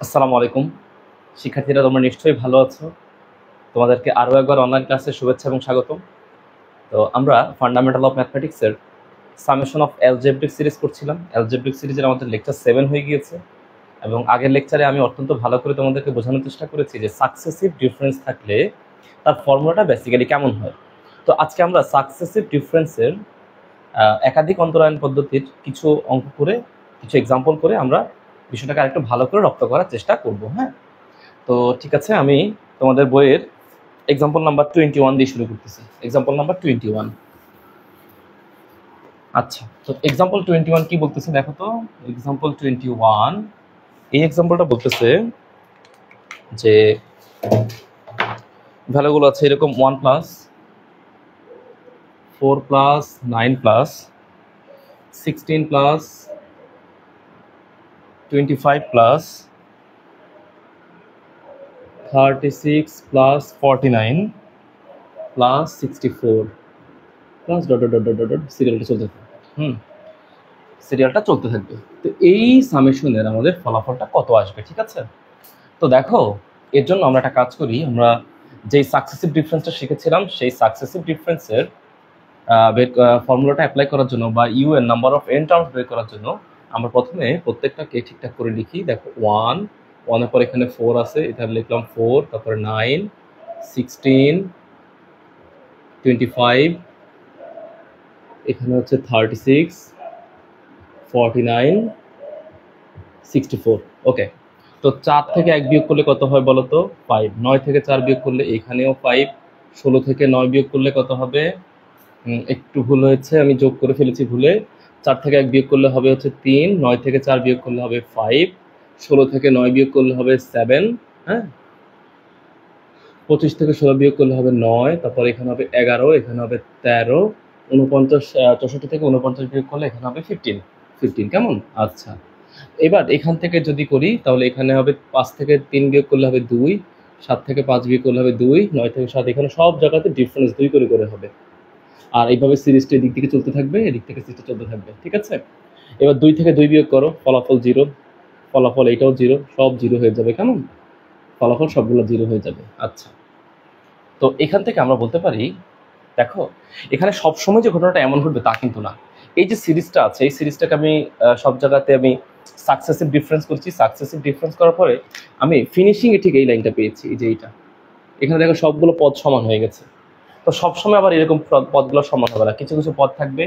আসসালামু আলাইকুম শিক্ষার্থীরা, তোমরা নিশ্চয়ই ভালো আছো। তোমাদেরকে আরও একবার অনলাইন ক্লাসে শুভেচ্ছা এবং স্বাগতম। তো আমরা ফান্ডামেন্টাল অফ ম্যাথমেটিক্সের সামেশন অফ অ্যালজেব্রিক সিরিজ করছিলাম। অ্যালজেব্রিক সিরিজের আমাদের লেকচার 7 হয়ে গিয়েছে এবং আগের লেকচারে আমি অত্যন্ত ভালো করে তোমাদেরকে বোঝানোর চেষ্টা করেছি যে সাকসেসিভ ডিফারেন্স থাকলে তার ফর্মুলাটা বেসিক্যালি কেমন হয়। তো আজকে আমরা সাকসেসিভ ডিফারেন্সের একাধিক অন্তরায়ন পদ্ধতির কিছু অঙ্ক করে, কিছু এক্সাম্পল করে আমরা বিষয়টাকে আরেকটু ভালো করে রপ্ত করার চেষ্টা করব। হ্যাঁ, তো ঠিক আছে, আমি তোমাদের বইয়ের এক্সাম্পল নাম্বার 21 দিয়ে শুরু করতেছি। Example number 21। আচ্ছা, তো এক্সাম্পল 21 কি বলতেছে দেখো তো। এক্সাম্পল 21, এই এক্সাম্পলটা বলতেছে যে ভ্যালুগুলো আছে এরকম 1 plus 4 plus 9 plus 16 plus 25 plus 36 plus 49 plus 64 plus dot dot dot dot dot সিরিয়ালটা চলতে থাকবে। সিরিয়ালটা চলতে থাকবে। তো এই সামেশনের আমাদের ফলাফলটা কত আসবে, ঠিক আছে? তো দেখো, এর জন্য আমরা একটা কাজ করি। আমরা যেই সাকসেসিভ ডিফারেন্সটা শিখেছিলাম সেই সাকসেসিভ ডিফারেন্সের ফর্মুলাটা অ্যাপ্লাই করার জন্য বা ইউ এর নাম্বার অফ এন টার্মস বের করার জন্য আমরা প্রথমে প্রত্যেকটাকে ঠিকঠাক করে লিখি। দেখো 1 পর এখানে 4 আছে, এখানে লিখলাম 4, তারপরে 9, 16, 25, এখানে হচ্ছে 36, 49, 64। ওকে, তো 4 থেকে 1 বিয়োগ করলে কত হয় বলো তো? 5। 9 থেকে 4 বিয়োগ করলে এখানেও 5। 16 থেকে 9 বিয়োগ করলে কত হবে? একটু ভুল হয়েছে, আমি যোগ করে ফেলেছি ভুলে। 4 থেকে 1 বিয়োগ করলে হবে হচ্ছে 3। 9 থেকে 4 বিয়োগ করলে হবে 5। 16 থেকে 9 বিয়োগ করলে হবে 7। হ্যাঁ, 25 থেকে 16 বিয়োগ করলে হবে 9, তারপর এখানে হবে 11, এখানে হবে 13, 49, 64 থেকে 49 বিয়োগ করলে এখানে হবে 15। কেমন? আচ্ছা, এবার এখান থেকে যদি করি তাহলে এখানে হবে 5 থেকে 3 বিয়োগ করলে হবে 2, 7 থেকে 5 বিয়োগ করলে হবে 2, 9 থেকে 7, এখানে সব জায়গাতে ডিফারেন্স 2 করে করে হবে। আর এইভাবে সিরিজটা এদিক থেকে চলতে থাকবে, এদিক থেকে সিরিজটা চলতে থাকবে, ঠিক আছে? এবার 2 থেকে 2 বিয়োগ করো, ফলাফল 0, ফলাফল এটাও 0, সব 0 হয়ে যাবে। কেমন? ফলাফল সবগুলো 0 হয়ে যাবে। আচ্ছা, তো এখান থেকে আমরা বলতে পারি, দেখো এখানে সবসময় যে ঘটনাটা এমন ঘটবে তা কিন্তু না। এই যে সিরিজটা আছে, এই সিরিজটাকে আমি সব জায়গাতে আমি সাকসেসিভ ডিফারেন্স করছি। সাকসেসিভ ডিফারেন্স করার পরে আমি ফিনিশিংয়ে ঠিক এই লাইনটা পেয়েছি, এই যে এইটা। এখানে দেখো সবগুলো পদ সমান হয়ে গেছে। তো সবসময় আবার এরকম পদগুলো সমান হবে না, কিছু কিছু পদ থাকবে,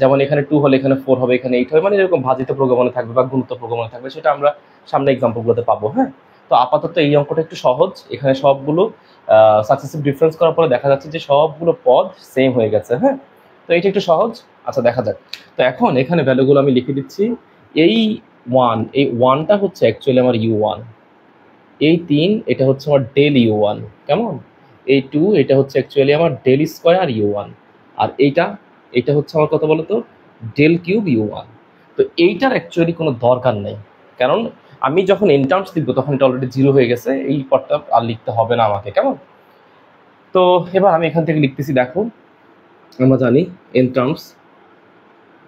যেমন এখানে 2 হলে এখানে 4 হবে, এখানে 8 হবে, মানে এরকম ভাজিত প্রোগ্রামে থাকবে বা গুণিত প্রোগ্রামে থাকবে, সেটা আমরা সামনে এক্সাম্পলগুলোতে পাবো। হ্যাঁ, তো আপাতত এই অঙ্কটা একটু সহজ। এখানে সবগুলো সাকসেসিভ ডিফারেন্স করার পরে দেখা যাচ্ছে যে সবগুলো পদ সেম হয়ে গেছে। হ্যাঁ, তো এইটা একটু সহজ। আচ্ছা, দেখা যাক। তো এখন এখানে ভ্যালুগুলো আমি লিখে দিচ্ছি। এই 1, এই 1টা হচ্ছে অ্যাকচুয়ালি আমার u1। এই 3, এটা হচ্ছে আমার ডেল u1। কেমন? এই 2, এটা হচ্ছে অ্যাকচুয়ালি আমার ডেল স্কোয়ার u1। আর এটা হচ্ছে আমার কথা বলো তো ডেল কিউব u1। তো এইটার অ্যাকচুয়ালি কোনো দরকার নেই, কারণ আমি যখন এন টার্মস লিখবো তখন এটা অলরেডি 0 হয়ে গেছে, এই পদটা আর লিখতে হবে না আমাকে। কেমন? তো এবার আমি এখান থেকে লিখতেছি। দেখো, আমরা জানি এন টার্মস,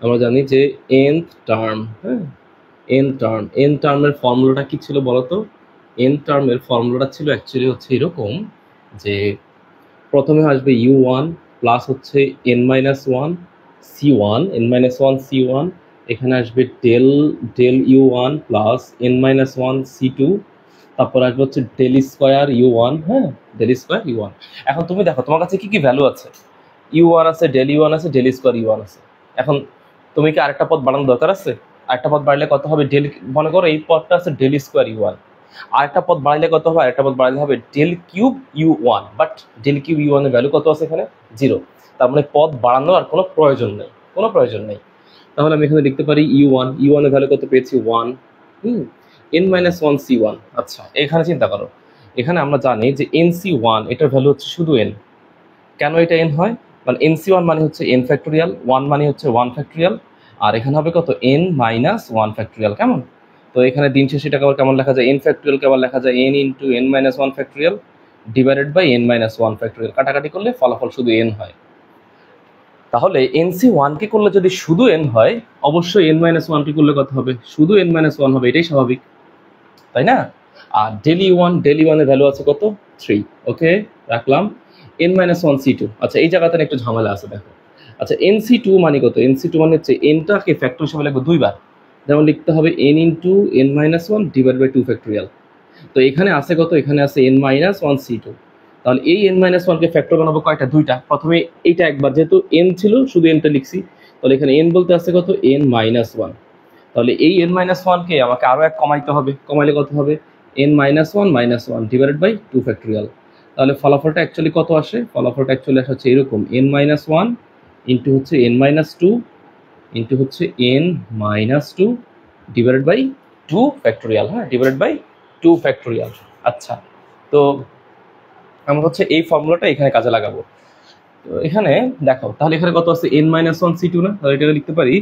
আমরা জানি যে nth টার্ম, হ্যাঁ, এন টার্মের ফর্মুলাটা কি ছিল বলো তো? এন টার্মের ফর্মুলাটা ছিল অ্যাকচুয়ালি হচ্ছে এরকম যে প্রথমে আসবে u1 প্লাস হচ্ছে n-1 c1, n-1 c1, এখানে আসবে del u1 plus n-1 c2, তারপর আসবে হচ্ছে ডেল স্কোয়ার u1। হ্যাঁ, ডেল স্কোয়ার u1। এখন তুমি দেখো তোমার কাছে কি কি ভ্যালু আছে। u1 আছে, ডেল u1 আছে, ডেল স্কোয়ার u1 আছে। এখন তুমি কি আরেকটা পদ বাড়ানোর দরকার আছে? আরেকটা পদ বাড়লে কত হবে? ডেল, মনে করো এই পদটা আছে ডেল স্কোয়ার u1, আরেকটা পদ বাড়াইলে কত হবে? আরেকটা পদ বাড়াইলে হবে del cube u1। But del cube u1 এর ভ্যালু কত আছে এখানে? 0। তার মানে পদ বাড়ানোর আর কোনো প্রয়োজন নেই, কোনো প্রয়োজন নেই। তাহলে আমি এখানে লিখতে পারি u1 এর ভ্যালু কত পেয়েছি? 1। n-1 c1। আচ্ছা, এখানে চিন্তা করো, এখানে আমরা জানি যে nc1 এটার ভ্যালু হচ্ছে শুধু n। কেন এটা n হয়? মানে nc1 মানে হচ্ছে n ফ্যাক্টোরিয়াল, 1 মানে হচ্ছে 1 ফ্যাক্টোরিয়াল, আর এখানে হবে কত? n-1 factorial. কেমন? তো এখানে দিন শেষে এটাকে আবার কেমন লেখা যায়? n ফ্যাক্টোরিয়ালকে আবার লেখা যায় n into n-1 factorial divided by n-1 factorial. কাটাকাটি করলে ফলাফল শুধু n হয়। তাহলে nc1 কে করলে যদি শুধু n হয়, অবশ্যই n-1 কে করলে কত হবে? শুধু n-1 হবে, এটাই স্বাভাবিক, তাই না? আর ডেলি ওয়ানের ভ্যালু আছে কত 3, ওকে রাখলাম। n-1 c2, আচ্ছা এই জায়গাতে একটু ঝামেলা আছে দেখো। আচ্ছা nc2 মানে কত, nc2 মানে হচ্ছে nটাকে ফ্যাক্টর হিসেবে লিখবো দুইবার, যেমন লিখতে হবে n into n-1 divide by 2 factorial. তো এখানে আছে কত, এখানে আছে n-1 c2, তাহলে এই n-1 কে ফ্যাক্টর বানাবো কয়টা, দুইটা। প্রথমে এইটা একবার, যেহেতু n ছিল শুধু nটা লিখছি, তাহলে এখানে n বলতে আছে কত n-1, তাহলে এই n-1 কে আমাকে আরো এক কমাইতে হবে, কমাইলে কত হবে n-1 ডিভাইডেড বাই 2 ফ্যাক্টোরিয়াল। তাহলে ফলাফলটা অ্যাকচুয়ালি কত আসে, ফলাফলটা অ্যাকচুয়ালি আসে হচ্ছে এরকম n-1 ইন্টু হচ্ছে n-2 ইন্টু হচ্ছে n-2 ডিভাইডেড বাই 2 ফ্যাক্টোরিয়াল, হ্যাঁ ডিভাইডেড বাই 2 ফ্যাক্টোরিয়াল। আচ্ছা, তো আমরা হচ্ছে এই ফর্মুলাটা এখানে কাজে লাগাবো। তো এখানে দেখো, তাহলে এখানে কত আছে n-1 c2 না, তাহলে এটা লিখতে পারি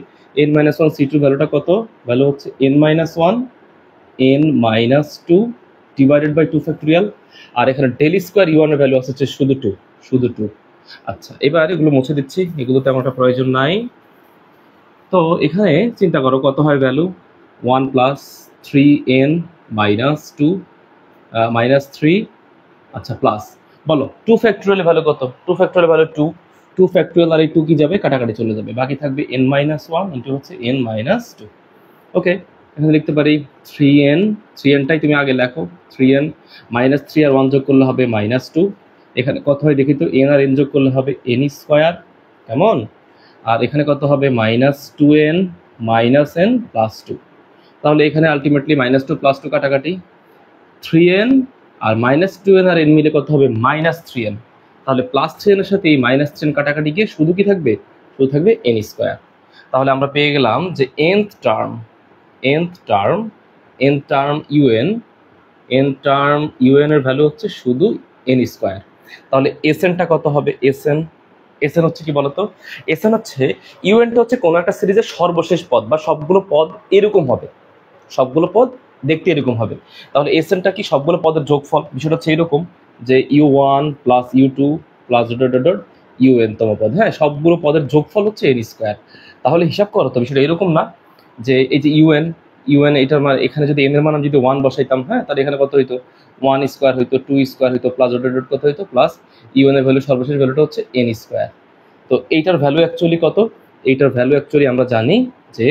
n-1 c2 ভ্যালুটা কত, ভ্যালু হচ্ছে n-1 n-2 divided by 2 factorial. আর এখানে ডেল স্কোয়ার u1 এর ভ্যালু আছে হচ্ছে শুধু 2। আচ্ছা, এবার এগুলো মুছে দিচ্ছি, এগুলো তেমন একটা প্রয়োজন নাই। তো এখানে চিন্তা করো কত হয় value 1 plus 3n minus 2 minus 3, আচ্ছা প্লাস বলো 2 ফ্যাক্টোরিয়াল ভ্যালু কত, 2 ফ্যাক্টোরিয়াল ভ্যালু 2 ফ্যাক্টোরিয়াল আর এই 2 কি যাবে, কাটাকাটি চলে যাবে, বাকি থাকবে n-1 ইন্টু হচ্ছে n-2। ওকে, এখানে লিখতে পারি 3nটাই তুমি আগে লেখো, 3n মাইনাস 3 আর 1 যোগ করলে হবে -2। এখানে কত হয় দেখি তো, n আর n যোগ করলে হবে n স্কোয়ার, কেমন। আর এখানে কত হবে -2n মাইনাস n প্লাস 2, তাহলে এখানে আলটিমেটলি -2 প্লাস 2 কাটাকাটি, 3n আর -2n আর n মিলে কত হবে -3n, তাহলে প্লাস 3n এর সাথে এই -3n কাটাকাটি গিয়ে শুধু কি থাকবে, শুধু থাকবে n স্কোয়ার। তাহলে আমরা পেয়ে গেলাম যে nth টার্ম un এর ভ্যালু হচ্ছে শুধু n স্কোয়ার। তাহলে snটা কত হবে, sn হচ্ছে কি বলতো, sn হচ্ছে un-টা হচ্ছে কোনো একটা সিরিজের সর্বশেষ পদ, বা সবগুলো পদ এরকম হবে, সবগুলো পদ দেখতে এরকম হবে। তাহলে snটা কি, সবগুলো পদের যোগফল। বিষয়টা হচ্ছে এরকম যে u1 plus u2 plus un তম পদ, হ্যাঁ সবগুলো পদের যোগফল হচ্ছে n স্কোয়ার। তাহলে হিসাব করো তো, বিষয়টা এরকম না যে এই যে un এটার মানে এখানে যদি n এর মান যদি 1 বসাইতাম, হ্যাঁ তাহলে এখানে কত হইতো 1 স্কোয়ার হইতো, 2 স্কোয়ার হইতো, প্লাস কত হইতো, প্লাস un এর ভ্যালু সর্বশেষ ভ্যালুটা হচ্ছে n স্কোয়ার। তো এইটার ভ্যালু অ্যাকচুয়ালি কত, এইটার ভ্যালু অ্যাকচুয়ালি আমরা জানি যে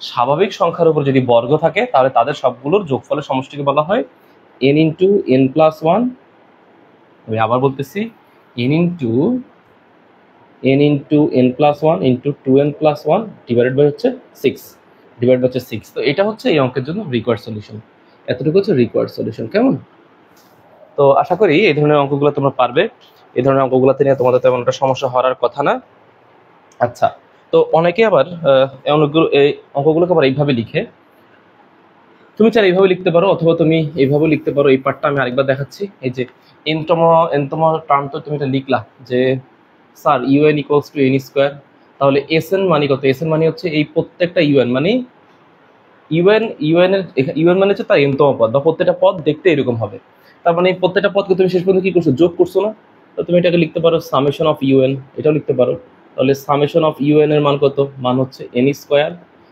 স্বাভাবিক সংখ্যার উপর যদি বর্গ থাকে তাহলে তাদের সবগুলোর যোগফলের সমষ্টিকে বলা হয় n ইন্টু n+1। আমি আবার বলতেছি n into n+1 into 2n+1 divided by হচ্ছে 6। তো এটা হচ্ছে এই অঙ্কের জন্য রিকোয়ার্ড সলিউশন, এতটুকু হচ্ছে রিকোয়ার্ড সলিউশন, কেমন। তো আশা করি এই ধরনের অঙ্কগুলো তোমরা পারবে, এই ধরনের অঙ্কগুলোতে নিয়ে তোমাদের তেমন একটা সমস্যা হওয়ার কথা না। আচ্ছা, তো অনেকে আবার এই অঙ্কগুলোকে আবার এইভাবে লিখে, তুমি চাইলে এইভাবে লিখতে পারো, অথবা তুমি এইভাবে লিখতে পারো। এই পার্টটা আমি আরেকবার দেখাচ্ছি। এই যে এনতম টার্ম তো তুমি এটা লিখলা যে sir un equals to n square, তাহলে sn মানে কত, sn মানে হচ্ছে এই প্রত্যেকটা un মানে un মানে হচ্ছে তার nতম পদ, বা প্রত্যেকটা পদ দেখতে এরকম হবে। তার মানে এই প্রত্যেকটা পদকে তুমি শেষ পর্যন্ত কি করছো, যোগ করছো না। তো তুমি এটাকে লিখতে পারো সামেশন অফ un, এটাও লিখতে পারো। তাহলে সামেশন অফ un এর মান কত, মান হচ্ছে n স্কোয়ার।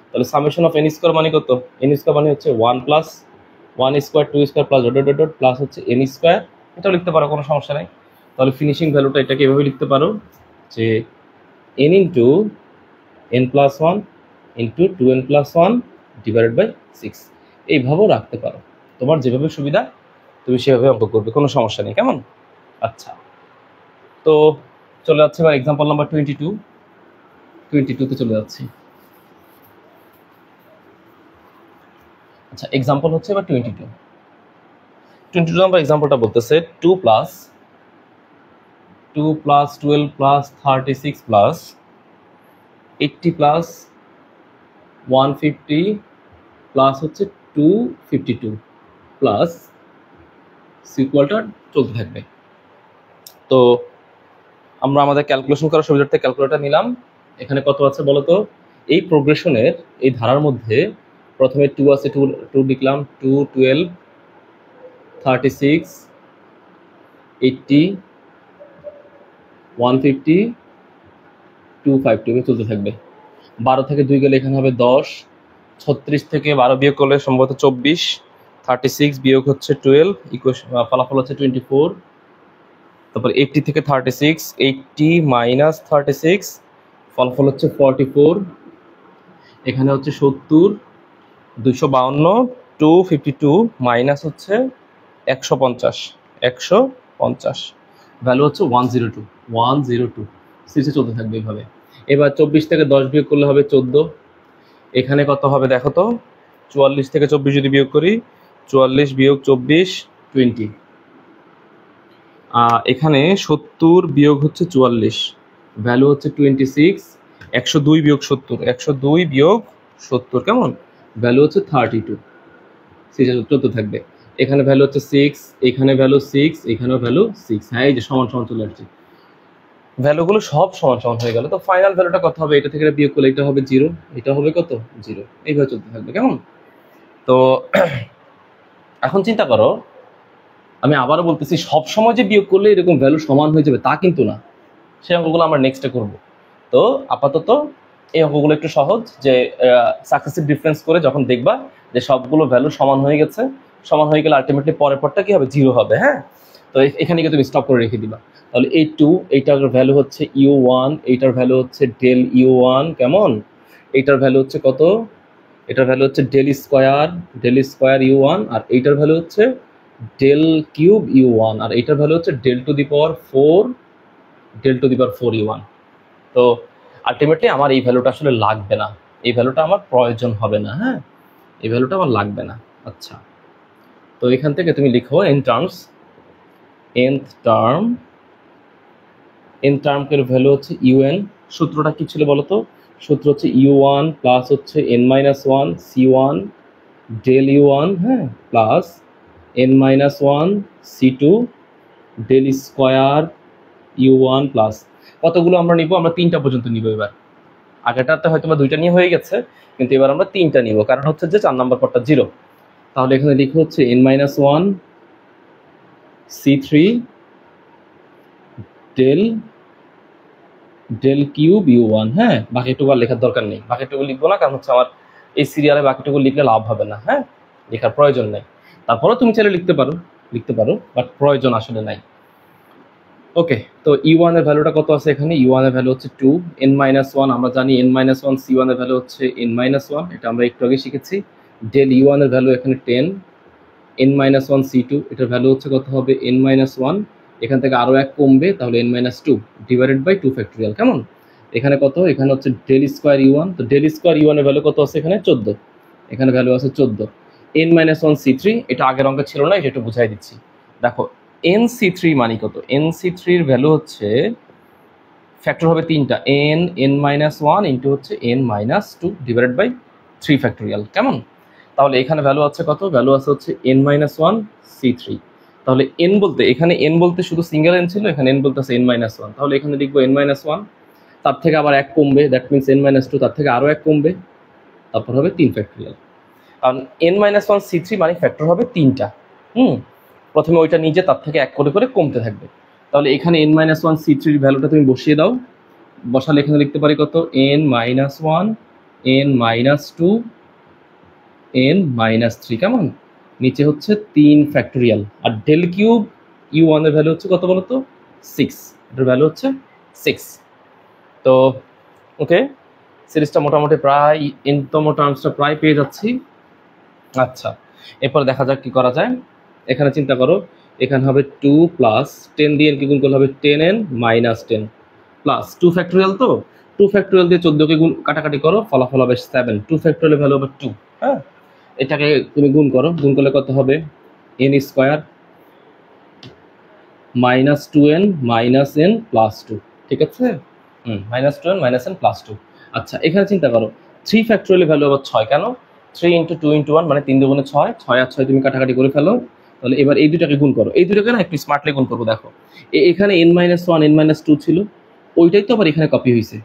তাহলে সামেশন অফ n স্কোয়ার মানে কত, n স্কোয়ার মানে হচ্ছে 1 plus 1 square 2 square plus plus হচ্ছে n স্কোয়ার, এটাও লিখতে পারো, কোনো সমস্যা নাই। তাহলে ফিনিশিং ভ্যালুটা এটাকে এভাবে লিখতে পারো যে n into n+1 into 2n+1 divided by 6, এইভাবেও রাখতে পারো। তোমার যেভাবে সুবিধা তুমি সেভাবে অঙ্ক করবে, কোনো সমস্যা নেই, কেমন। আচ্ছা, তো চলে যাচ্ছে এবার এক্সাম্পল নাম্বার 22তে চলে যাচ্ছি। আচ্ছা, এক্সাম্পল হচ্ছে এবার 22 নাম্বার এক্সাম্পলটা বলতেছে 2 plus 12 plus 36 plus 80 plus 150 plus হচ্ছে 252 প্লাস সিকুয়ালটা চলতে থাকবে। তো আমরা আমাদের ক্যালকুলেশন করার সুবিধার্থে ক্যালকুলেটর নিলাম। এখানে কত আছে বলো তো, এই প্রোগ্রেশনের এই ধারার মধ্যে প্রথমে 2 আছে, 2 লিখলাম, 2 12 36 80 150 252 চলতে থাকবে। 12 থেকে 2 গেলে এখানে হবে 10, 36 থেকে 12 বিয়োগ করলে সম্ভবত 24, 36 বিয়োগ হচ্ছে 12 ইকুয়েশন ফলাফল হচ্ছে 24। তারপর 80 থেকে 36, 80 মাইনাস 36 ফলাফল হচ্ছে 44। এখানে হচ্ছে 70, 252 252 মাইনাস হচ্ছে 150, 150 ভ্যালু হচ্ছে 102, 102 সিরিজে চলতে থাকবে এইভাবে। এবার 24 থেকে 10 বিয়োগ করলে হবে 14। এখানে কত হবে দেখো তো, 44 থেকে 24 যদি বিয়োগ করি, 44 বিয়োগ 24 20। এখানে 70 বিয়োগ হচ্ছে 44, ভ্যালু হচ্ছে 26। 102 বিয়োগ 70, 102 বিয়োগ 70 কেমন, ভ্যালু হচ্ছে 32। সিরিজে চলতে থাকবে। এখানে ভ্যালু হচ্ছে 6, এখানে ভ্যালু 6, এখানেও ভ্যালু 6। হ্যাঁ, এই যে সমান সমান চলে আসছে, ভ্যালুগুলো সব সমান সমান হয়ে গেল। তো ফাইনাল ভ্যালুটা কত হবে, এটা থেকে বিয়োগ করলে এটা হবে 0, এটা হবে কত 0, এইভাবে চলতে থাকবে কেমন। তো এখন চিন্তা করো, আমি আবারও বলতেছি সব সময় যে বিয়োগ করলে এরকম ভ্যালু সমান হয়ে যাবে তা কিন্তু না, সেই অঙ্কগুলো আমরা নেক্সটে করব। তো আপাতত এই অঙ্কগুলো একটু সহজ, যে সাকসেসিভ ডিফারেন্স করে যখন দেখবা যে সবগুলো ভ্যালু সমান হয়ে গেছে, সমান হয়ে গেলে আলটিমেটলি পরের পরটা কি হবে 0 হবে। হ্যাঁ, তো এখানে গিয়ে তুমি স্টপ করে রেখে দিবা। তাহলে এই 2, এইটার ভ্যালু হচ্ছে u1, এইটার ভ্যালু হচ্ছে ডেল u1 কেমন, এইটার ভ্যালু হচ্ছে কত, এটার ভ্যালু হচ্ছে ডেল স্কোয়ার u1, আর এইটার ভ্যালু হচ্ছে ডেল কিউব u1, আর এইটার ভ্যালু হচ্ছে del to the power 4 u1। তো আলটিমেটলি আমার এই ভ্যালুটা আসলে লাগবে না, এই ভ্যালুটা আমার প্রয়োজন হবে না। হ্যাঁ, এই ভ্যালুটা আমার লাগবে না। আচ্ছা, তো এখান থেকে তুমি লিখো এন টার্মের ভ্যালু হচ্ছে un। সূত্রটা কি ছিল বলো তো, সূত্র হচ্ছে u1 প্লাস হচ্ছে n-1 c1 ডেল u1, হ্যাঁ, plus n-1 c2 del square u1 plus কতগুলো আমরা নিব, আমরা 3টা পর্যন্ত নিব। এবার আগেটাতে হয়তো বা 2টা নিয়ে হয়ে গেছে, কিন্তু এবার আমরা 3টা নিব, কারণ হচ্ছে যে 4 নম্বর পদটা 0। তাহলে এখানে লিখো হচ্ছে n-1 c3 del cube u1। হ্যাঁ, বাকিটুকু আর লেখার দরকার নেই, বাকিটুকু লিখবো না, কারণ হচ্ছে আমার এই সিরিয়ালে বাকিটুকু লিখলে লাভ হবে না। হ্যাঁ, লেখার প্রয়োজন নেই। তারপরেও তুমি চাইলে লিখতে পারো, বাট প্রয়োজন আসলে নাই। ওকে, তো u1 এর ভ্যালুটা কত আছে এখানে, u1 এর ভ্যালু হচ্ছে 2, n-1 আমরা জানি n-1 c1 এর ভ্যালু হচ্ছে n-1, এটা আমরা একটু আগে শিখেছি। ডেল u1 এর ভ্যালু এখানে 10, n-1 c2 এটার ভ্যালু হচ্ছে কত হবে n-1, এখান থেকে আরও 1 কমবে, তাহলে n-2 ডিভাইডেড বাই 2 ফ্যাক্টোরিয়াল কেমন। এখানে কত, এখানে হচ্ছে ডেল স্কোয়ার u1, তো ডেল স্কোয়ার u1 এর ভ্যালু কত আছে এখানে 14, এখানে ভ্যালু আছে 14। n-1 c3 এটা আগের অঙ্কে ছিল না, এটা একটু বুঝাই দিচ্ছি। দেখো nc3 মানে কত, nc3 এর ভ্যালু হচ্ছে ফ্যাক্টর হবে 3টা, n-1 ইন্টু হচ্ছে n-2 ডিভাইডেড বাই 3 ফ্যাক্টোরিয়াল কেমন। তাহলে এখানে ভ্যালু আছে কত, ভ্যালু আছে হচ্ছে n-1 c3। তাহলে n বলতে, এখানে n বলতে শুধু সিঙ্গেল n ছিল, এখানে n বলতে আছে n-1, তাহলে এখানে লিখবো n-1, তার থেকে আবার 1 কমবে, দ্যাট মিনস n-2, তার থেকে আরও 1 কমবে, তারপর হবে 3 ফ্যাক্টোরিয়াল। কারণ n-1 c3 মানে ফ্যাক্টর হবে 3টা। প্রথমে ওইটা নিজে, তার থেকে 1 করে করে কমতে থাকবে। তাহলে এখানে n-1 c3 এর ভ্যালুটা তুমি বসিয়ে দাও, বসালে এখানে লিখতে পারি কত, n-1 n-2 n-3 কেমন, নিচে হচ্ছে 3 ফ্যাক্টোরিয়াল। আর ডেল কিউব u1 এর ভ্যালু হচ্ছে কত বলতো 6, এটার ভ্যালু হচ্ছে 6। তো ওকে, সিরিজটা মোটামুটি প্রায় এনতম টার্মসটা প্রায় পেয়ে যাচ্ছি। আচ্ছা, এরপর দেখা যাক কি করা যায়। এখানে চিন্তা করো, এখানে হবে 2 প্লাস 10 দিয়ে কি গুণ করলে হবে 10n মাইনাস 10 প্লাস 2 ফ্যাক্টোরিয়াল, তো 2 ফ্যাক্টোরিয়াল দিয়ে 14কে গুণ কাটাকাটি করো, ফলাফল হবে 7, 2 ফ্যাক্টোরিয়ালের ভ্যালু হবে 2। হ্যাঁ, এটাকে তুমি গুণ করো, গুণ করলে কত হবে n square minus 2n minus n plus 2, ঠিক আছে, minus 2n minus n plus 2। আচ্ছা, এখানে চিন্তা করো 3 ফ্যাক্টোরিয়ালের ভ্যালু আবার 6 কেন, 3 ইন্টু 2 ইন্টু 1 মানে 3 দুগুণে 6, 6 আর 6 তুমি কাটাকাটি করে ফেলো। তাহলে এবার এই দুটাকে গুণ করো, এই দুটাকে না একটু স্মার্টলি গুণ করবো। দেখো এখানে n-1 n-2 ছিল, ওইটাই তো আবার এখানে কপি হয়েছে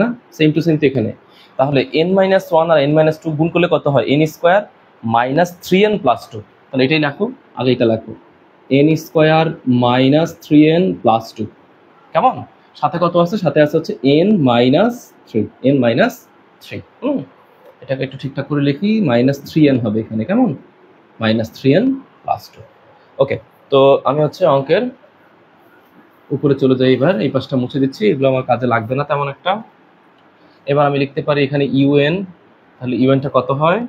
না, সেম টু সেম তো এখানে। তাহলে n-1 আর n-2 গুণ করলে কত হয়, n square minus 3n plus 2। তাহলে এটাই লেখো, আগে এটা লেখো n square minus 3n plus 2 কেমন। সাথে কত আছে, সাথে আছে হচ্ছে n-3। এটাকে একটু ঠিকঠাক করে লিখি, -3n হবে এখানে কেমন। -3n + 2। ওকে, তো আমি হচ্ছে অঙ্কের উপরে চলে যাই। এবার এই পাশটা মুছে দিচ্ছি, এগুলো আমার কাজে লাগবে না তেমন একটা। এবার আমি লিখতে পারি এখানে un, তাহলে un-টা কত হয়?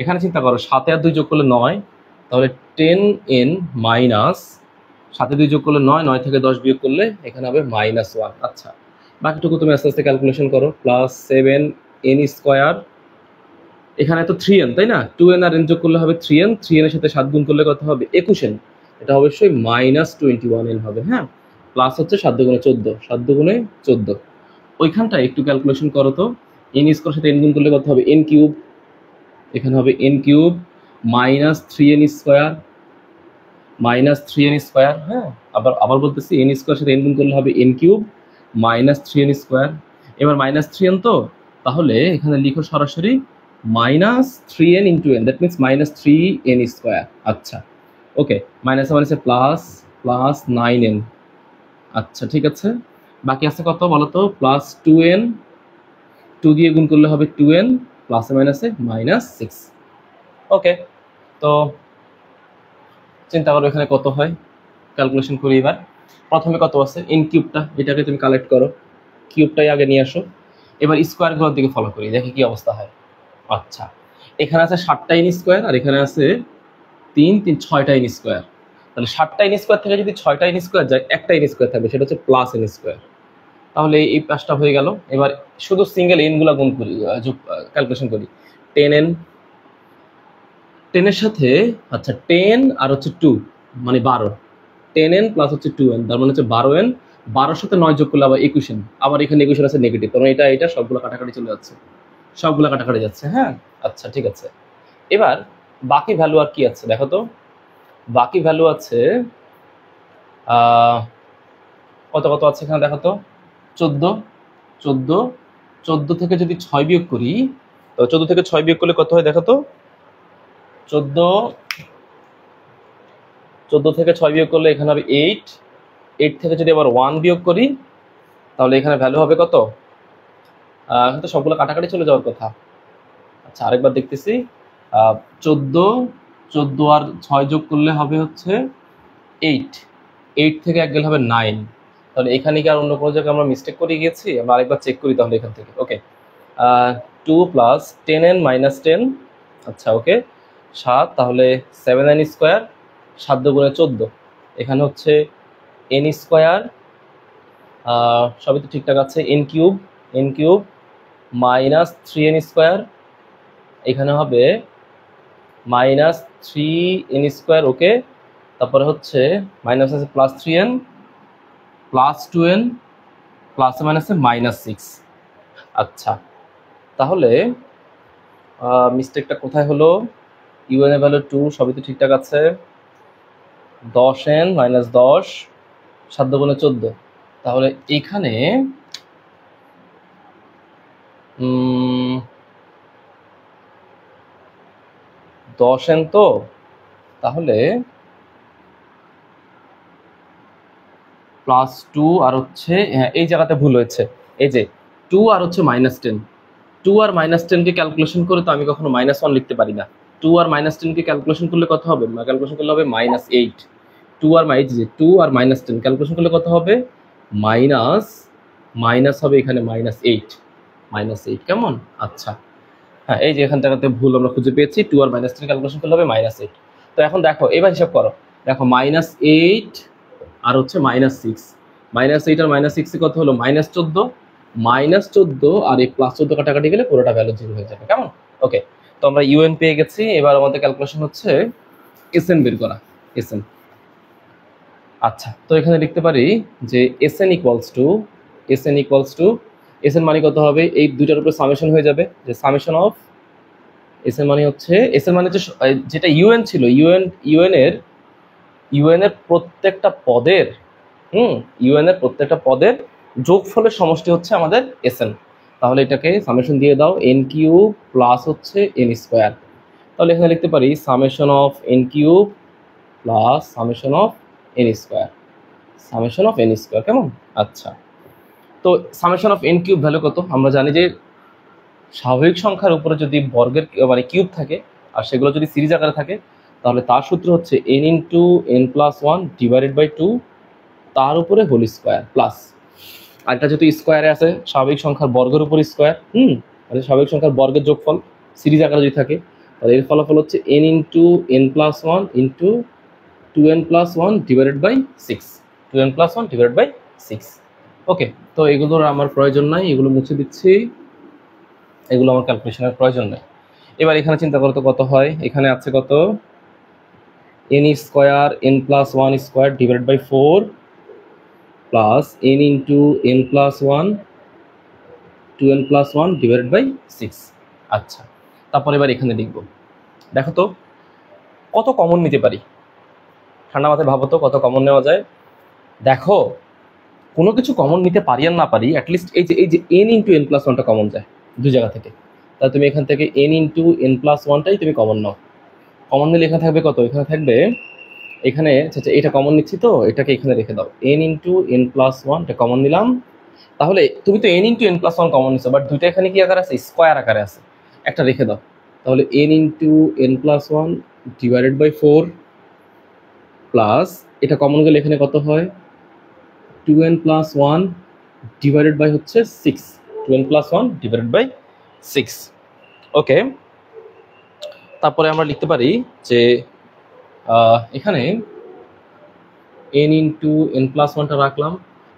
এখানে চিন্তা করো 7 আর 2 যোগ করলে 9, তাহলে 10n মাইনাস 7 2 যোগ করলে 9, 9 থেকে 10 বিয়োগ করলে এখানে হবে -1। আচ্ছা, বাকিটুকু তুমি আস্তে আস্তে ক্যালকুলেশন করো। +7n², এখানে তো 3n তাই না, 2n আর n যোগ করলে হবে 3n, 3n এর সাথে 7 গুণ করলে কত হবে? 21n। এটা অবশ্যই -21n হবে। হ্যাঁ, প্লাস হচ্ছে 7 দুগুণে 14, 7 দুগুণে 14। ওইখানটা একটু ক্যালকুলেশন করো তো, n² সাথে n গুণ করলে কত হবে? n³। এখানে হবে n³ -3n², হ্যাঁ, আবার বলতেছি n² সাথে n গুণ করলে হবে n³ -3n²। এবার -3n তো, তাহলে এখানে লিখো সরাসরি -3n × n, that means -3n²। আচ্ছা, ওকে, মাইনাস মাইনাসে প্লাস, প্লাস 9n। আচ্ছা, ঠিক আছে, বাকি আছে কত বলো তো? +2n, 2 দিয়ে গুণ করলে হবে 2n, প্লাসে মাইনাসে -6। ওকে, তো চিন্তা করো এখানে কত হয়, ক্যালকুলেশন করি। এবার প্রথমে কত আছে? n³টা, এটাকে তুমি কালেক্ট করো, কিউবটাই আগে নিয়ে আসো। এবার স্কোয়ারগুলোর দিকে ফলো করি, দেখি কি অবস্থা হয়। আচ্ছা, এখানে আছে 7টা n² আর এখানে আছে 6টা n²। তাহলে 7টা n² থেকে যদি 6টা n² যায়, একটা n² থাকবে, সেটা হচ্ছে +n²। তাহলে এই পাশটা হয়ে গেল। এবার শুধু সিঙ্গেল n গুলা গুণ করি, ক্যালকুলেশন করি। 10n, 10 এর সাথে, আচ্ছা 10 আর হচ্ছে 2 মানে 12, 10n প্লাস হচ্ছে 2n, তার মানে হচ্ছে 12n। 12-র সাথে 9 যোগ করলে আবার 21n, আবার এখানে 21n আছে নেগেটিভ, কারণ এটা সবগুলো কাটাকাটি চলে যাচ্ছে, সবগুলো কাটাকাটি যাচ্ছে। হ্যাঁ, আচ্ছা, ঠিক আছে। এবার বাকি ভ্যালু আর কি আছে দেখো তো। বাকি ভ্যালু আছে কত কত আছে এখানে দেখো তো। 14 থেকে যদি 6 বিয়োগ করি, তো 14 থেকে 6 বিয়োগ করলে কত হয় দেখো তো। 14 থেকে 6 বিয়োগ করলে এখানে হবে 8। 8 থেকে যদি আবার 1 বিয়োগ করি, তাহলে এখানে ভ্যালু হবে কত? এখন তো সবগুলো কাটাকাটি চলে যাওয়ার কথা। আচ্ছা, আরেকবার দেখতেছি। 14 আর 6 যোগ করলে হবে হচ্ছে 8। 8 থেকে 1 গেলে হবে 9। তাহলে এখানে কি আর অন্য কোনো জায়গায় আমরা মিস্টেক করে গিয়েছি? আমরা আরেকবার চেক করি তাহলে এখান থেকে। ওকে, 2 + 10n - 10, আচ্ছা ওকে, 7, তাহলে 7n², 7 দুগুণে 14, এখানে হচ্ছে n², সবই তো ঠিকঠাক আছে। n³ -3n², এখানে হবে -3n²। ওকে, তারপরে হচ্ছে মাইনাস আছে +3n, +2n, প্লাসে মাইনাসে -6। আচ্ছা, তাহলে মিস্টেকটা কোথায় হলো? un এর ভ্যালু 2, সবই তো ঠিকঠাক আছে। 10n - 10, 7 দুগুণে 14, তাহলে এখানে 10n তো, তাহলে +2 আর হচ্ছে, হ্যাঁ এই জায়গাতে ভুল হয়েছে, এই যে 2 আর হচ্ছে -10, 2 আর -10 কে ক্যালকুলেশন করে তো আমি কখনো -1 লিখতে পারি না। 2 আর -10 কে ক্যালকুলেশন করলে কত হবে? ক্যালকুলেশন করলে হবে -8। 2 আর -10 ক্যালকুলেশন করলে কত হবে? মাইনাস হবে এখানে -8, কেমন? আচ্ছা, হ্যাঁ, এই যে এখান থেকে ভুল আমরা খুঁজে পেয়েছি। 2 আর -10 ক্যালকুলেশন করলে হবে -8। তো এখন দেখো, এবার হিসাব করো, দেখো -8 আর হচ্ছে -6, -8 আর -6 কত হলো? -14। -14 আর এই +14 কাটাকাটি গেলে পুরোটা ভ্যালু 0 হয়ে যাবে, কেমন? ওকে, তো আমরা un পেয়ে গেছি। এবার আমাদের ক্যালকুলেশন হচ্ছে sn বের করা, sn। আচ্ছা, তো এখানে লিখতে পারি যে sn মানে কত হবে? এই দুইটার উপরে সামেশন হয়ে যাবে, যে সামেশন অফ sn মানে হচ্ছে, sn মানে হচ্ছে যেটা un ছিল, un এর প্রত্যেকটা পদের, un এর প্রত্যেকটা পদের যোগফলের সমষ্টি হচ্ছে আমাদের sn। তাহলে এটাকে সামেশন দিয়ে দাও, n³ প্লাস হচ্ছে n²। তাহলে এখানে লিখতে পারি summation of n³ plus summation of n², কেমন? আচ্ছা, তো সামেশন অফ n³ ভ্যালু কত? আমরা জানি যে স্বাভাবিক সংখ্যার উপরে যদি বর্গের মানে কিউব থাকে আর সেগুলো যদি সিরিজ আকারে থাকে, তাহলে তার সূত্র হচ্ছে n into n plus one divided by two, তার উপরে হোল স্কোয়ার প্লাস আরেকটা যেহেতু স্কোয়ারে আছে স্বাভাবিক সংখ্যার বর্গের উপর স্কোয়ার, মানে স্বাভাবিক সংখ্যার বর্গের যোগফল সিরিজ আকারে যদি থাকে, তাহলে এর ফলাফল হচ্ছে n into n plus one into 2n plus one divided by six, 2n plus one divided by six. Okay, তো এগুলোর আমার প্রয়োজন নাই, এগুলো মুছে দিচ্ছি, এগুলো আমার ক্যালকুলেশনের প্রয়োজন নেই। এবার এখানে চিন্তা করো তো কত হয়, এখানে আছে কত n square n plus one square divided by four plus n into n plus one 2n plus one divided by six. আচ্ছা, তারপর এবার এখানে লিখবো, দেখো তো কত কমন নিতে পারি, ঠান্ডা মাথায় ভাবো তো কত কমন নেওয়া যায়। দেখো কোনো কিছু কমন নিতে পারি আর না পারি, অ্যাটলিস্ট এই যে n ইন্টু n প্লাস ওয়ানটা কমন যায় দুই জায়গা থেকে, তাহলে তুমি এখান থেকে n ইন্টু n প্লাস ওয়ানটাই তুমি কমন নাও। কমন নিলে এখানে থাকবে কত, এখানে থাকবে এখানে আচ্ছা এটা কমন নিচ্ছি তো এটাকে এখানে রেখে দাও, n into n plus one এটা কমন নিলাম। তাহলে তুমি তো n into n plus one common নিচ্ছ, বাট দুইটা এখানে কি আকারে আছে, স্কোয়ার আকারে আছে, একটা রেখে দাও। তাহলে n into n plus one divided by four plus এটা কমন গেলে এখানে কত হয় 2n plus one divided by হচ্ছে six, 2n plus one divided by six. Okay, তারপরে আমরা লিখতে পারি যে এখানে n ইন্টু n প্লাস ওয়ানটা রাখলাম,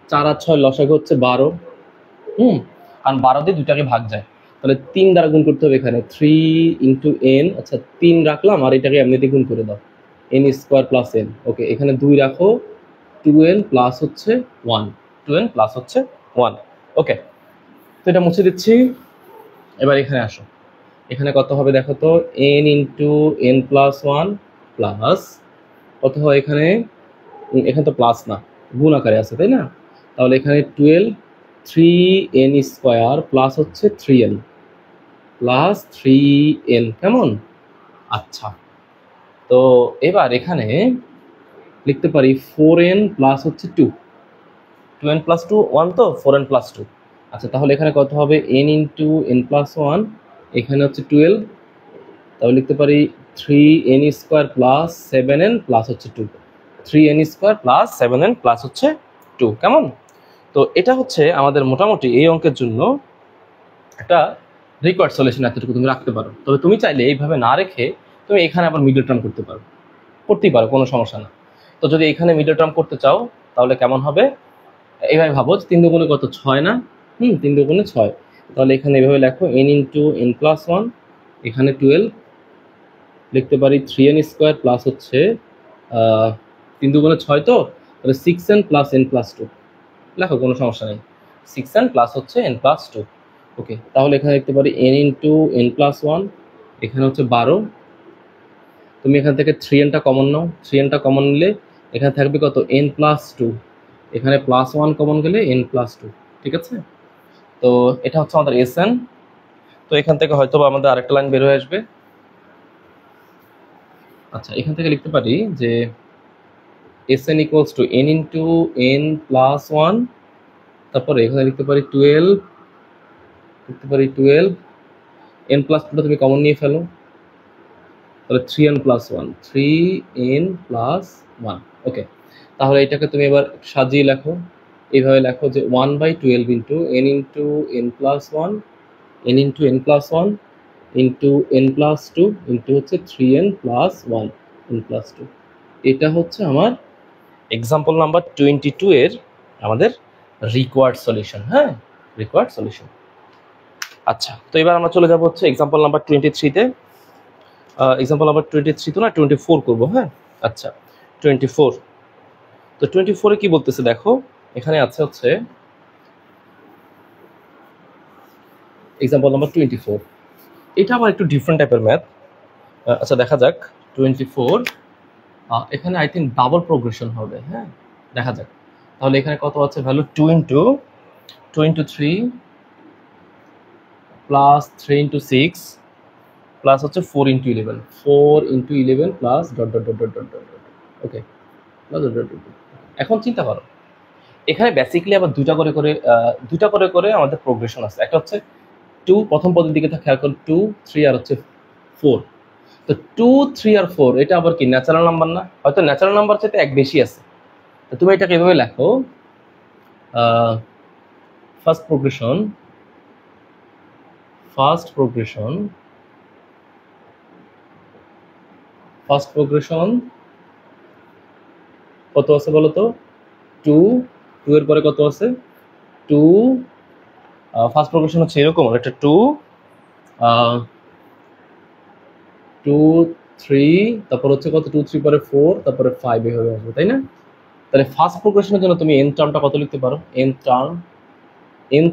4 আর 6 লসাগু হচ্ছে 12, কারণ 12 দিয়ে দুটাকে ভাগ যায়, তাহলে 3 দ্বারা গুণ করতে হবে এখানে 3 ইন্টু n, আচ্ছা 3 রাখলাম আর এটাকে এমনিতে গুণ করে দাও n স্কোয়ার প্লাস n। ওকে, এখানে 2 রাখো, 2n প্লাস হচ্ছে 1, 2n প্লাস হচ্ছে 1। ওকে, তো এটা মুছে দিচ্ছি। এবার এখানে আসো, এখানে কত হবে দেখো তো n into n plus one plus কত হয় এখানে, এখানে তো প্লাস না গুণ আকারে আছে তাই না, তাহলে এখানে 12 3n স্কোয়ার প্লাস হচ্ছে 3n প্লাস 3n, কেমন? আচ্ছা, তো এবার এখানে লিখতে পারি 4n প্লাস হচ্ছে 2, 2n প্লাস 2 1 তো 4n প্লাস 2। আচ্ছা, তাহলে এখানে কত হবে n into n plus one, এখানে হচ্ছে 12, তাহলে লিখতে পারি 3n square plus 7n plus হচ্ছে 2, 3n square plus 7n plus হচ্ছে 2, কেমন? তো এটা হচ্ছে আমাদের মোটামুটি এই অঙ্কের জন্য একটা রিকোয়ার্ড সলিউশন, এতটুকু তুমি রাখতে পারো। তবে তুমি চাইলে এইভাবে না রেখে তুমি এখানে আবার মিডল টার্ম করতেই পারো, কোনো সমস্যা না। তো যদি এখানে মিডল টার্ম করতে চাও তাহলে কেমন হবে, এইভাবে ভাবো 3 দুগুণে কত 6 না, 3 দুগুণে 6, তাহলে এখানে এইভাবে লেখো n into n plus one, এখানে 12 লিখতে পারি 3n স্কোয়ার প্লাস হচ্ছে 3 দুগুণে 6 তো, তাহলে 6n প্লাস n প্লাস 2 লেখো, কোনো সমস্যা নেই, 6n প্লাস হচ্ছে n প্লাস 2। ওকে, তাহলে এখানে লিখতে পারি n into n plus one, এখানে হচ্ছে 12, তুমি এখান থেকে 3nটা কমন নাও, 3nটা কমন নিলে এখানে থাকবে কত n প্লাস 2, এখানে প্লাস 1 কমন গেলে n প্লাস 2, ঠিক আছে? তো এটা হচ্ছে আমাদের Sn। তো এখান থেকে হয়তো আমাদের আরেকটা লাইন বের হয়ে আসবে। আচ্ছা, এখান থেকে লিখতে পারি যে Sn equals to n into n plus one, তারপরে এখানে লিখতে পারি 12, n প্লাস 2টা তুমি কমন নিয়ে ফেলো, তাহলে 3n plus one, 3n plus one. Okay, তাহলে এটাকে তুমি এবার সাজিয়ে লেখো, এইভাবে লেখো যে 1/12 into n plus one, n into n plus one into n plus two into হচ্ছে 3n plus one n plus two. এটা হচ্ছে আমার এক্সাম্পল নাম্বার 22 এর আমাদের রিকোয়ার্ড সলিউশন। হ্যাঁ, রিকোয়ার্ড সলিউশন। আচ্ছা, তো এবার আমরা চলে যাব হচ্ছে এক্সাম্পল নাম্বার 23-তে। এক্সাম্পল নাম্বার 23 তো না 24 করবো। হ্যাঁ, আচ্ছা 24। তো 24-এ কি বলতেছে দেখো, এখানে আছে হচ্ছে এক্সাম্পল নাম্বার 24। এটা আবার একটু ডিফারেন্ট টাইপের ম্যাথ। আচ্ছা দেখা যাক 24, এখানে আই থিঙ্ক ডাবল প্রোগ্রেশন হবে। হ্যাঁ, দেখা যাক। তাহলে এখানে কত আছে value 2 into 3 plus 3 into 6 plus হচ্ছে 4 into 11 plus dot dot dot dot dot dot. Okay, এখন চিন্তা করো, এখানে বেসিক্যালি আবার দুটা করে আমাদের প্রোগ্রেশন আছে। একটা হচ্ছে 2, প্রথম পদের দিকে খেয়াল করো 2 3 আর হচ্ছে 4। তো 2, 3 আর 4 এটা আবার কি ন্যাচারাল নাম্বার না? হয়তো ন্যাচারাল নাম্বার চাইতে এক বেশি আছে। তো তুমি এটাকে এভাবে লেখো, ফার্স্ট প্রোগ্রেশন কত আছে বলো তো? 2 এর পরে কত আছে? 2, ফার্স্ট প্রোগ্রেশন হচ্ছে এরকম, একটা 2, 3, তারপর হচ্ছে কত 2, 3 পরে 4, তারপরে 5 এভাবে আসবে, তাই না? তাহলে ফার্স্ট প্রোগ্রেশনের জন্য তুমি n টার্মটা কত লিখতে পারো? n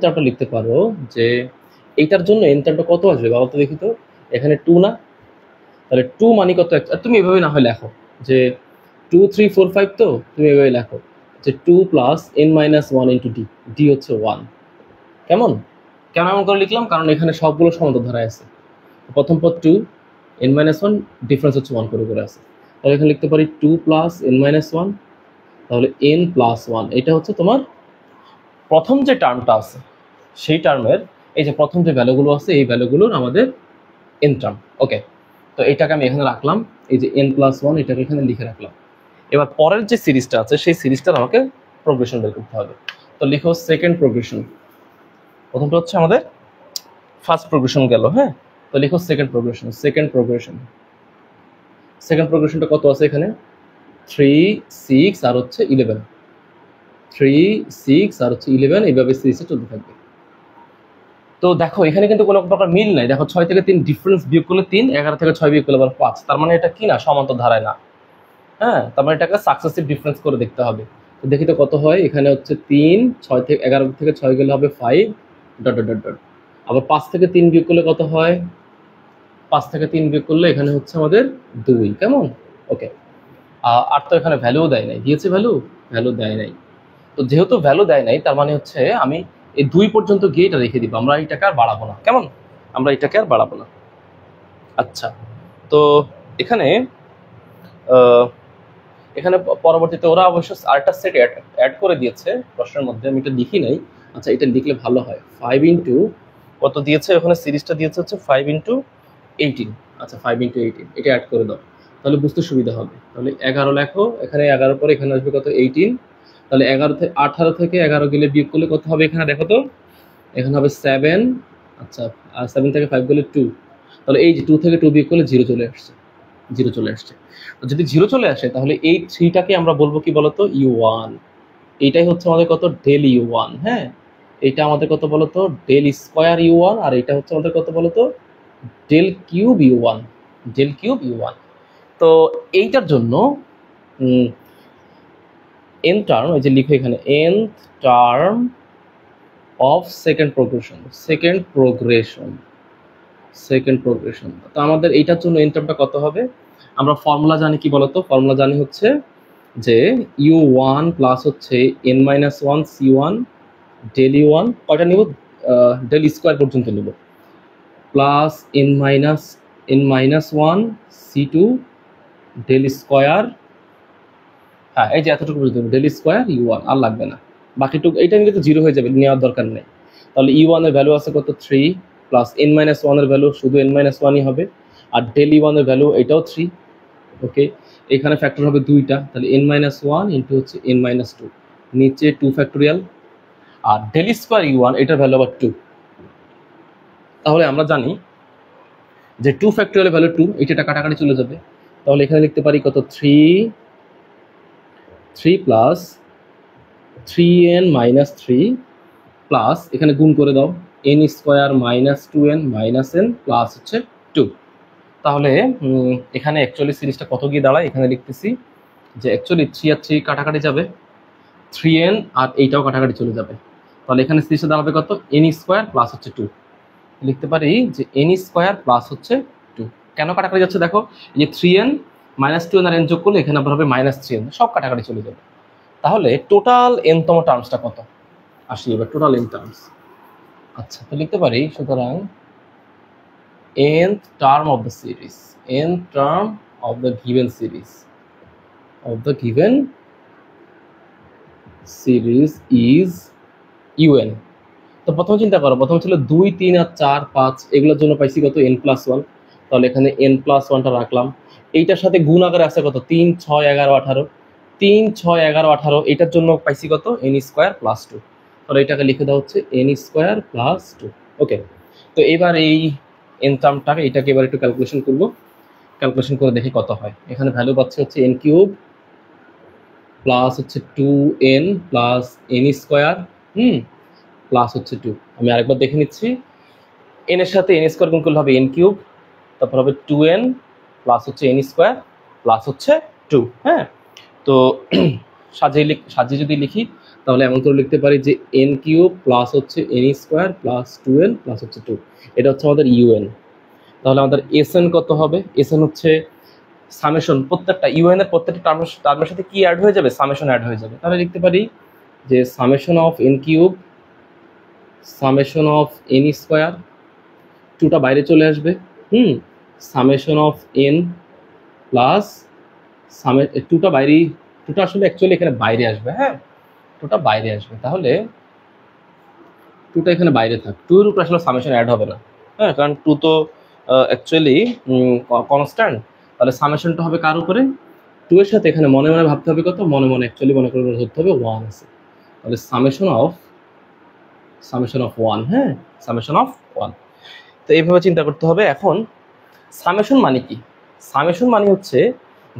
টার্মটা লিখতে পারো যে এইটার জন্য n টার্মটা কত আসবে বাবা তো দেখি তো। এখানে 2 না, তাহলে 2 মানে কত? আর তুমি এভাবে না হয় লেখো যে 2, 3, 4, 5, তো তুমি এভাবে লেখো যে 2 plus n minus 1 into D, D হচ্ছে 1। কেমন? কেন এমন করে লিখলাম? কারণ এখানে সবগুলো সমান্তরাল আছে। প্রথম পদ 2, n মাইনাস 1, ডিফারেন্স হচ্ছে 1 করে আছে। তাহলে এখানে লিখতে পারি 2 প্লাস n মাইনাস 1, তাহলে n প্লাস 1, এটা হচ্ছে তোমার প্রথম যে টার্মটা আছে সেই টার্মের এই যে প্রথম যে ভ্যালুগুলো আছে এই ভ্যালুগুলোর আমাদের n টার্ম। ওকে, তো এইটাকে আমি এখানে রাখলাম, এই যে n প্লাস 1 এটাকে এখানে লিখে রাখলাম। এবার পরের যে সিরিজটা আছে সেই সিরিজটার আমাকে প্রোগ্রেশন বের করতে হবে। তো লিখো সেকেন্ড প্রোগ্রেশন। প্রথমটা হচ্ছে আমাদের ফার্স্ট প্রোগ্রেশন গেল, হ্যাঁ? তো লিখো সেকেন্ড প্রোগ্রেশনটা কত আছে এখানে? 3, 6 আর হচ্ছে 11, 3, 6 আর হচ্ছে 11, এইভাবে সিরিজটা চলতে থাকবে। তো দেখো এখানে কিন্তু কোনো প্রকার মিল নাই। দেখো 6 থেকে 3 ডিফারেন্স বিয়োগ করলে 3, 11 থেকে 6 বিয়োগ করলে আবার 5, তার মানে এটা কি না? সমান্তর ধারায় না, হ্যাঁ? তার মানে এটাকে সাকসেসিভ ডিফারেন্স করে দেখতে হবে। তো দেখি তো কত হয়। এখানে হচ্ছে 3, 6 থেকে 11 থেকে 6 গেলে হবে 5 ডট ডট ডট। আবার 5 থেকে 3 বিয়োগ করলে কত হয়? 5 থেকে 3 বিয়োগ করলে এখানে হচ্ছে আমাদের 2, কেমন? ওকে, আর তো এখানে ভ্যালু দেয় নাই, দিয়েছে ভ্যালু দেয় নাই। তো যেহেতু ভ্যালু দেয় নাই তার মানে হচ্ছে আমি এই 2 পর্যন্ত গিয়ে এটা রেখে দিব, আমরা এইটাকে আর বাড়াবো না, কেমন? আমরা এটাকে আর বাড়াবো না। আচ্ছা, তো এখানে এখানে পরবর্তীতে ওরা অবশ্য আরেকটা সেট অ্যাড করে দিয়েছে প্রশ্নের মধ্যে, আমি এটা লিখি নাই। আচ্ছা, এটা লিখলে ভালো হয়। 5 ইন্টু কত দিয়েছে ওখানে? সিরিজটা দিয়েছে হচ্ছে 5 ইন্টু 18। আচ্ছা, 5 ইন্টু 18 এটা অ্যাড করে দাও, তাহলে বুঝতে সুবিধা হবে। তাহলে 11 লেখো, এখানে 11 পরে এখানে আসবে কত? 18। তাহলে 18 থেকে 11 গেলে বিয়োগ করলে কত হবে? এখানে দেখো তো, এখানে হবে 7। আচ্ছা, আর 7 থেকে 5 গেলে 2। তাহলে এই যে 2 থেকে 2 বিয়োগ করলে 0 চলে আসছে, 0 চলে আসছে। তো যদি 0 চলে আসে তাহলে এই 3টাকে আমরা বলবো কি বলতো? u1। এইটাই হচ্ছে আমাদের কত? ডেল u1, হ্যাঁ? এটা আমাদের কত বলতো? ডেল স্কয়ার u1, আর এটা হচ্ছে আমাদের কত বলতো? Del cube u1, del cube u1। তো এইটার জন্য n টার্ম, এই যে লিখো এখানে nth term of second progression. তো আমাদের এইটার জন্য n টার্মটা কত হবে? আমরা ফর্মুলা জানি কি বলতো? ফর্মুলা জানি হচ্ছে যে u1 প্লাস হচ্ছে n minus 1 c1 del u1, কয়টা নিব? ডেল স্কোয়ার পর্যন্ত নিব, plus n minus 1 c2 del square, হ্যাঁ এই যে এতটুকু পর্যন্ত ডেল স্কোয়ার u1, আর লাগবে না বাকিটুকু। এইটা নিলে তো 0 হয়ে যাবে, নেওয়ার দরকার নেই। তাহলে u1 এর ভ্যালু আছে কত? 3, প্লাস n মাইনাস 1 এর ভ্যালু শুধু n মাইনাস 1ই হবে, আর ডেল u1 এর ভ্যালু এটাও 3। ওকে, এখানে ফ্যাক্টর হবে 2টা, তাহলে n মাইনাস 1 ইন্টু হচ্ছে n মাইনাস 2, নিচে 2 ফ্যাক্টোরিয়াল, আর ডেল স্কোয়ার u1 এটার ভ্যালু আবার 2। তাহলে আমরা জানি যে 2 ফ্যাক্টোরিয়াল ভ্যালু 2, এটা কাটাকাটি চলে যাবে। তাহলে এখানে লিখতে পারি কত? 3 প্লাস 3n মাইনাস 3 প্লাস এখানে গুণ করে দাও n square minus 2n minus n plus হচ্ছে 2। তাহলে এখানে অ্যাকচুয়ালি সিরিজটা কত গিয়ে দাঁড়ায়? এখানে লিখতেছি যে অ্যাকচুয়ালি 3 আর 3 কাটাকাটি যাবে, 3n আর এইটাও কাটাকাটি চলে যাবে। তাহলে এখানে সিরিজটা দাঁড়াবে কত? n স্কোয়ার প্লাস হচ্ছে 2। লিখতে পারি যে n স্কোয়ার প্লাস হচ্ছে 2। কেন কাটাকাটি যাচ্ছে দেখো, এই যে 3n মাইনাস 2n আর n যোগ করলে এখানে আবার হবে মাইনাস 3n, সব কাটাকাটি চলে যাবে। তাহলে টোটাল n তম টার্মসটা কত? আসি এবার টোটাল n টার্মস। আচ্ছা, তো লিখতে পারি সুতরাং nth term of the series, nth term of the given series is un। তো প্রথম চিন্তা করো, প্রথম ছিল 2, 3 আর 4, 5, এগুলোর জন্য পাইছি কত? n plus 1। তাহলে এখানে n প্লাস ওয়ানটা রাখলাম। এইটার সাথে গুণ আকারে আছে কত, 3 6 11 18, 3 6 11 18, এটার জন্য পাইছি কত, n স্কোয়ার প্লাস 2। তাহলে এটাকে লিখে দেওয়া হচ্ছে n স্কোয়ার প্লাস 2। ওকে, তো এবার এই n টার্মটাকে এটাকে এবার একটু ক্যালকুলেশন করব। ক্যালকুলেশন করে দেখি কত হয়। এখানে ভ্যালু পাচ্ছে হচ্ছে n কিউব প্লাস হচ্ছে 2n plus n square plus হচ্ছে 2। আমি আরেকবার দেখে নিচ্ছি। n এর সাথে n স্কোয়ার গুণ করলে হবে n কিউব, তারপর হবে 2n প্লাস হচ্ছে n স্কোয়ার প্লাস হচ্ছে 2। হ্যাঁ, তো সাজিয়ে যদি লিখি তাহলে এমন করে লিখতে পারি যে n কিউব প্লাস হচ্ছে n square plus 2n plus হচ্ছে 2। এটা হচ্ছে আমাদের un। তাহলে আমাদের sn কত হবে? sn হচ্ছে সামেশন, প্রত্যেকটা un এর প্রত্যেকটা টার্মের সাথে কি অ্যাড হয়ে যাবে, সামেশন অ্যাড হয়ে যাবে। তাহলে লিখতে পারি যে summation of n cube summation of n square, 2টা বাইরে চলে আসবে, সামেশন অফ n প্লাস 2টা বাইরে, 2টা আসলে অ্যাকচুয়ালি এখানে বাইরে আসবে। হ্যাঁ, 2টা বাইরে আসবে, তাহলে 2টা এখানে বাইরে থাক, 2 এর উপর আসলে সামেশন অ্যাড হবে না। হ্যাঁ, কারণ 2 তো অ্যাকচুয়ালি কনস্ট্যান্ট। তাহলে সামেশনটা হবে কার উপরে, 2 এর সাথে এখানে মনে মনে ভাবতে হবে কত, মনে মনে অ্যাকচুয়ালি মনে করে ধরতে হবে 1 আছে। তাহলে সামেশন অফ 1, হ্যাঁ, সামেশন অফ 1। তো এইভাবে চিন্তা করতে হবে। এখন সামেশন মানে কি? সামেশন মানে হচ্ছে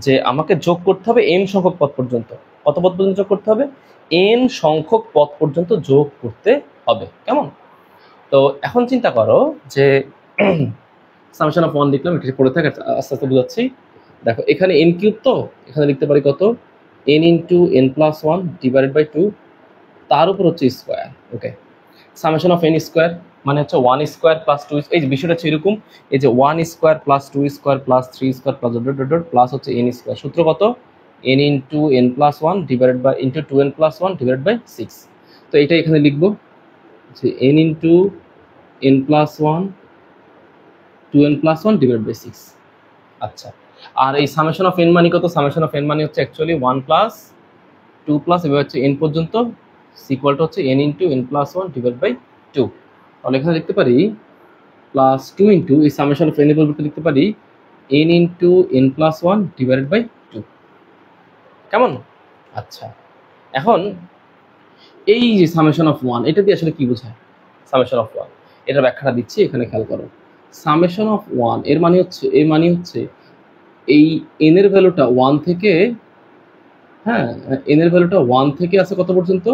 যে আমাকে যোগ করতে হবে n সংখ্যক পদ পর্যন্ত। কত পদ পর্যন্ত যোগ করতে হবে? n সংখ্যক পদ পর্যন্ত যোগ করতে হবে। কেমন? তো এখন চিন্তা করো যে সামেশন অফ 1 লিখলাম, এটা পড়ে থাকে, আস্তে আস্তে বুঝাচ্ছি। দেখো এখানে n কিউব, তো এখানে লিখতে পারি কত, n into n plus 1 divided by 2, তার উপর হচ্ছে square. Okay, summation of n square মানে হচ্ছে 1 স্কোয়ার প্লাস 2, এই যে বিষয়টা হচ্ছে এরকম, এই যে 1 square plus 2 square plus 3 square plus plus হচ্ছে n স্কোয়ার। সূত্র কত, n into n plus 1 divided by into 2n plus 1 divided by 6। তো এইটা এখানে লিখবো যে n into n plus 1 2n plus 1 divided by 6। আচ্ছা, আর এই সামেশন অফ n মানে কত, সামেশন অফ n মানে হচ্ছে অ্যাকচুয়ালি 1 প্লাস 2 প্লাস এবার হচ্ছে n পর্যন্ত ইকুয়ালটা হচ্ছে n into n plus 1 divide by 2। তাহলে এখানে লিখতে পারি প্লাস 2 ইন্টু এই সামেশন অফ n এর পরিবর্তে লিখতে পারি n into n plus 1 divided by 2। কেমন? আচ্ছা, এখন এই যে সামেশন অফ 1, এটা দিয়ে আসলে কি বোঝায়? সামেশন অফ 1 এটা ব্যাখ্যাটা দিচ্ছি, এখানে খেয়াল করো। সামেশন অফ 1 এর মানে হচ্ছে এই n এর ভ্যালুটা 1 থেকে, হ্যাঁ, n এর ভ্যালুটা 1 থেকে আছে কত পর্যন্ত,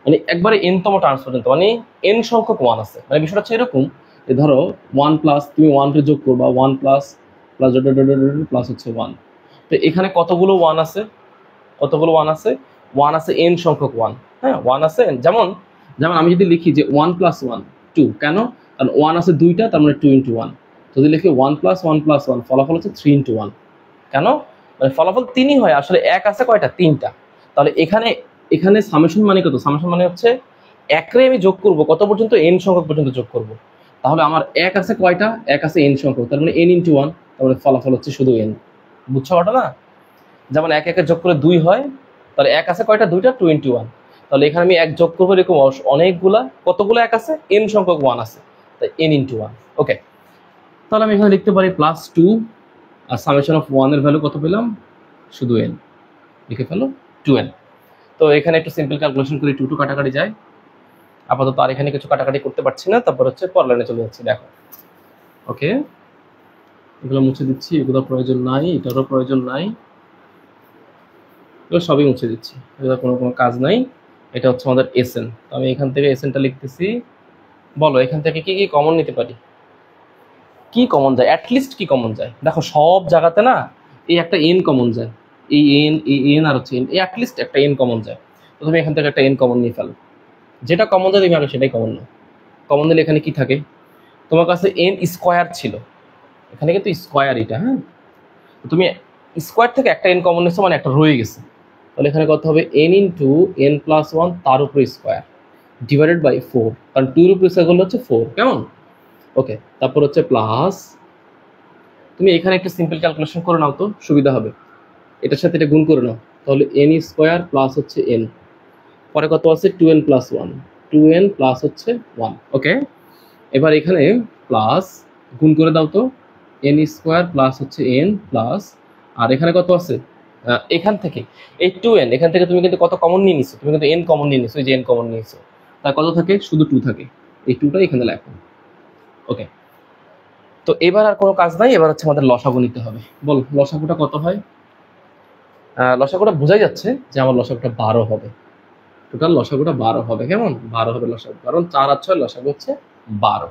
মানে একবারে n তম টার্মস পর্যন্ত, মানে n সংখ্যক 1 আছে। মানে বিষয়টা হচ্ছে এরকম যে ধরো 1 প্লাস, তুমি 1 কে যোগ করবা, 1 প্লাস প্লাস প্লাস হচ্ছে 1। তো এখানে কতগুলো 1 আছে, কতগুলো 1 আছে, 1 আছে n সংখ্যক 1। হ্যাঁ, 1 আছে, যেমন আমি যদি লিখি যে 1 প্লাস 1 2, কেন? কারণ 1 আছে 2টা, তার মানে 2 ইন্টু 1। যদি লিখি 1 প্লাস 1 প্লাস 1, ফলাফল হচ্ছে 3 ইন্টু 1। কেন? মানে ফলাফল 3ই হয়, আসলে 1 আছে কয়টা, 3টা। তাহলে এখানে সামেশন মানে কত, সামেশন মানে হচ্ছে 1 রে আমি যোগ করব কত পর্যন্ত, n সংখ্যক পর্যন্ত যোগ করব। তাহলে আমার 1 আছে কয়টা, 1 আছে n সংখ্যক, তার মানে n ইন্টু 1, তার মানে ফলাফল হচ্ছে শুধু n। বুঝছো ঘটনা? যেমন 1 1 যোগ করে 2 হয়, তাহলে 1 আছে কয়টা, 2টা, 2 ইন্টু 1। তাহলে এখানে আমি 1 যোগ করবো, এরকম অনেকগুলা, কতগুলো 1 আছে, n সংখ্যক 1 আছে, তাই n ইন্টু 1। ওকে, তাহলে আমি এখানে লিখতে পারি প্লাস 2, আর সামেশন অফ 1 এর ভ্যালু কত পেলাম, শুধু n, লিখে ফেলো 2n। তো এখানে একটু সিম্পল ক্যালকুলেশন করি, 2 কাটাকাটি যায়। আপাতত আর এখানে কিছু কাটাকাটি করতে পারছি না, তারপর হচ্ছে পরের লাইনে চলে যাচ্ছি। দেখো, ওকে, এগুলো মুছে দিচ্ছি, এগুলো প্রয়োজন নাই, এটারও প্রয়োজন নাই, এগুলো সবই মুছে দিচ্ছি, এগুলো কোনো কাজ নাই। এটা হচ্ছে আমাদের এসএন। তো আমি এখান থেকে এসএনটা লিখতেছি। বলো এখান থেকে কি কি কমন নিতে পারি, কি কমন যায়, অ্যাটলিস্ট কি কমন যায়? দেখো সব জায়গাতে না এই একটা এন কমন যায়, এই এন আর হচ্ছে এন, এই অ্যাটলিস্ট একটা এন কমন যায়। তো তুমি এখান থেকে একটা এন কমন নিয়ে ফেলো, যেটা কমন যায় তুমি আগে সেটাই কমন নাও। কমন দিলে এখানে কি থাকে, তোমার কাছে এন স্কোয়ার ছিল, এখানে কিন্তু স্কোয়ার এটা, হ্যাঁ, তুমি স্কোয়ার থেকে একটা এন কমন নিচ্ছো, মানে একটা রয়ে গেছে। তাহলে এখানে কত হবে, এন ইন্টু এন প্লাস 1 তার উপরে স্কোয়ার ডিভাইডেড বাই 4, কারণ 2 এর উপরে স্কোয়ার করলে হচ্ছে 4। কেমন? ওকে, তারপর হচ্ছে প্লাস, তুমি এখানে একটা সিম্পল ক্যালকুলেশন করে নাও তো সুবিধা হবে, এটার সাথে এটা গুণ করে নাও। তাহলে এন স্কোয়ার প্লাস হচ্ছে এন, পরে কত আছে, 2n প্লাস 1, 2n প্লাস হচ্ছে 1। ওকে, এবার এখানে প্লাস গুণ করে দাও তো, এন স্কোয়ার প্লাস হচ্ছে এন প্লাস, আর এখানে কত আছে এখান থেকে এই 2n, এখান থেকে তুমি কিন্তু কত কমন নিয়ে নিছো, তুমি কিন্তু n কমন নিয়ে নিছো, এই যে n কমন নিয়েছো, তার কত থাকে শুধু 2 থাকে, এই 2টা এখানে লেখো। ওকে, তো এবার আর কোনো কাজ নাই, এবার হচ্ছে আমাদের লসাগু নিতে হবে। বল লসাগুটা কত হয়? লসাগুটা বোঝাই যাচ্ছে যে আমার লসাগুটা 12 হবে, টোটাল লসাগুটা 12 হবে। কেমন 12 হবে লসাগু, কারণ 4 আর 6 লসাগু হচ্ছে 12।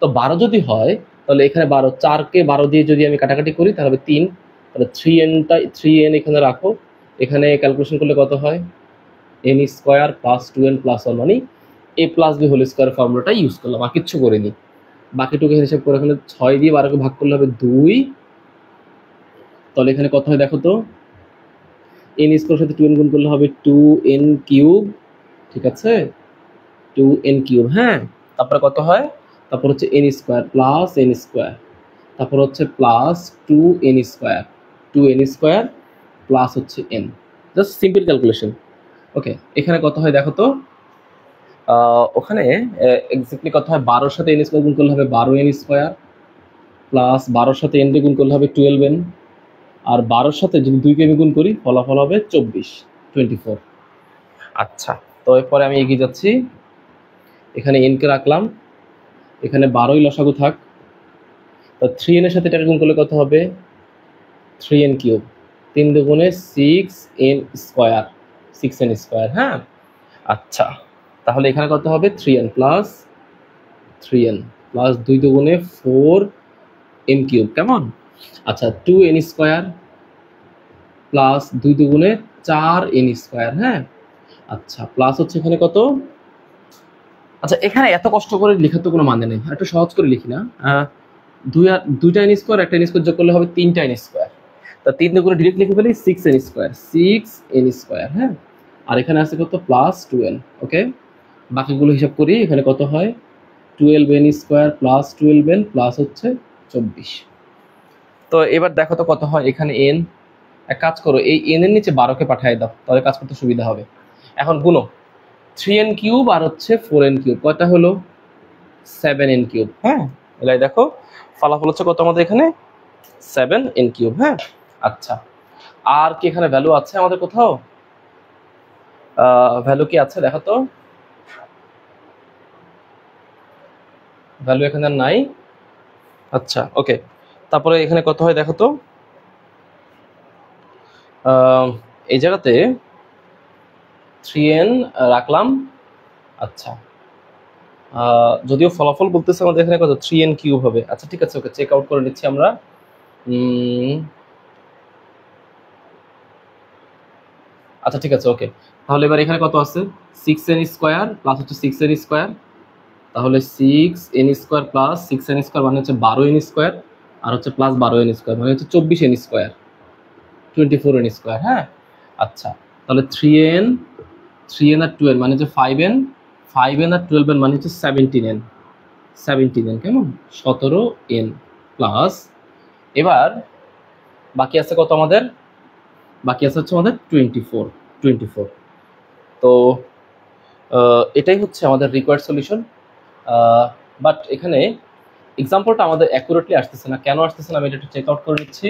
তো 12 যদি হয় তাহলে এখানে 12, 4কে 12 দিয়ে যদি আমি কাটাকাটি করি তাহলে হবে 3, তাহলে 3n এখানে রাখো, এখানে ক্যালকুলেশন করলে কত হয় n square plus 2n plus 1, মানে a plus b whole square ফর্মুলাটা ইউজ করলাম, আর কিচ্ছু করিনি। বাকিটুকু হিসাব করে এখানে 6 দিয়ে 12কে ভাগ করলে হবে 2, তাহলে এখানে কত হয় দেখো তো, n স্কোয়ার সাথে 2n গুণ করলে হবে 2n কিউব, ঠিক আছে 2n কিউব। হ্যাঁ, তারপরে কত হয়, তারপর হচ্ছে n square plus n square, তারপর হচ্ছে plus 2n square, 2n square plus হচ্ছে n, জাস্ট সিম্পল ক্যালকুলেশন। ওকে, এখানে কত হয় দেখো তো, ওখানে এক্স্যাক্টলি কত হয়, 12 সাথে n স্কোয়ার গুণ করলে হবে 12n স্কোয়ার প্লাস 12 সাথে n গুণ করলে হবে 12n, আর 12 সাথে যদি 2কে আমি গুণ করি ফলাফল হবে 24। আচ্ছা, তো এরপরে আমি এগিয়ে যাচ্ছি, এখানে n কে রাখলাম, এখানে 12ই লসাগু থাক, তো 3n এর সাথে এটাকে গুণ করলে কত হবে 3n কিউব, 3 দুগুণে 6n স্কোয়ার, 6n স্কোয়ার। হ্যাঁ, আচ্ছা, তাহলে এখানে কত হবে 3n প্লাস 2 দুগুণে 4n কিউব। কেমন, আচ্ছা 2n স্কোয়ার প্লাস 2 দুগুণে 4n স্কোয়ার। হ্যাঁ, আচ্ছা প্লাস হচ্ছে এখানে কত, আচ্ছা এখানে এত কষ্ট করে লেখার তো কোনো মানে নেই, একটু সহজ করে লিখি না, দুইটা n স্কোয়ার একটা n স্কোয়ার যোগ করলে হবে 3টা n স্কোয়ার, তা 3 দুগুণে ডিরেক্ট লিখে ফেলি 6n স্কোয়ার, 6n স্কোয়ার। হ্যাঁ, আর এখানে আছে কত প্লাস 2n। ওকে, বাকিগুলো হিসাব করি, এখানে কত হয় 12n square plus 12n plus হচ্ছে 24। তো এবার দেখো তো কত হয় এখানে n, এক কাজ করো এই n এর নিচে 12কে পাঠিয়ে দাও, তাহলে কাজ করতে সুবিধা হবে। এখন গুনো 3n কিউব আর হচ্ছে 4n কিউব, কয়টা হলো 7n কিউব। হ্যাঁ, এলাই দেখো ফলাফল হচ্ছে কত আমাদের এখানে 7n কিউব। হ্যাঁ, আচ্ছা আর কি এখানে ভ্যালু আছে আমাদের কোথাও, ভ্যালু কি আছে দেখো তো, ভ্যালু এখানে আর নাই। আচ্ছা ওকে, তারপরে এখানে কত হয় দেখো তো, এই জায়গাতে 3n রাখলাম। আচ্ছা, যদিও ফলাফল বলতেছে আমাদের এখানে কত 3n কিউব হবে। আচ্ছা ঠিক আছে, ওকে চেক আউট করে নিচ্ছি আমরা। আচ্ছা ঠিক আছে, ওকে তাহলে এবার এখানে কত আছে 6n স্কোয়ার প্লাস হচ্ছে 6n স্কোয়ার, তাহলে 6n square plus 6n square মানে হচ্ছে 12n স্কোয়ার, আর হচ্ছে প্লাস 12n স্কোয়ার মানে হচ্ছে 24n স্কোয়ার, 24n স্কোয়ার। হ্যাঁ, আচ্ছা তাহলে 3n আর 2n মানে হচ্ছে 5n, 5n আর 12n মানে হচ্ছে 17n, 17n কেমন 17n প্লাস, এবার বাকি আছে কত আমাদের, বাকি আছে হচ্ছে আমাদের 24। তো এটাই হচ্ছে আমাদের রিকোয়ার্ড সলিউশন। বাট এখানে এক্সাম্পলটা আমাদের অ্যাকুরেটলি আসতেছে না, কেন আসতেছে না আমি এটা একটু চেক আউট করে নিচ্ছি।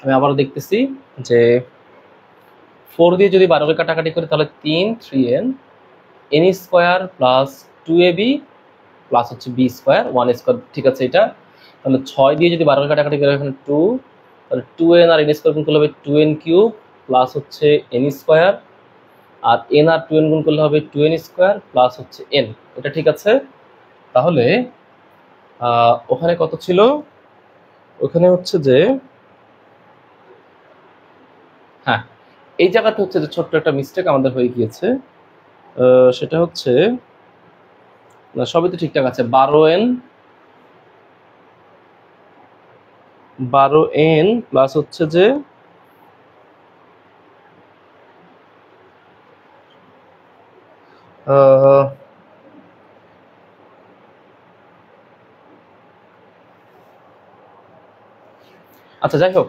আমি আবারও দেখতেছি যে 4 দিয়ে যদি 12কে কাটাকাটি করি তাহলে 3n square plus 2ab plus হচ্ছে b স্কোয়ার 1 স্কোয়ার, ঠিক আছে এটা। তাহলে 6 দিয়ে যদি 12কে কাটাকাটি করি এখানে 2, তাহলে 2n আর n স্কোয়ার গুণ করলে হবে 2n কিউব প্লাস হচ্ছে n স্কোয়ার, আর n আর 2n গুণ করলে হবে 2n স্কোয়ার প্লাস হচ্ছে n, এটা ঠিক আছে। তাহলে ওখানে কত ছিল, ওখানে হচ্ছে যে হ্যাঁ এই জায়গাতে হচ্ছে যে ছোট্ট একটা মিস্টেক আমাদের হয়ে গিয়েছে, সেটা হচ্ছে না সবই তো ঠিকঠাক আছে, 12n প্লাস হচ্ছে যে আচ্ছা যাই হোক,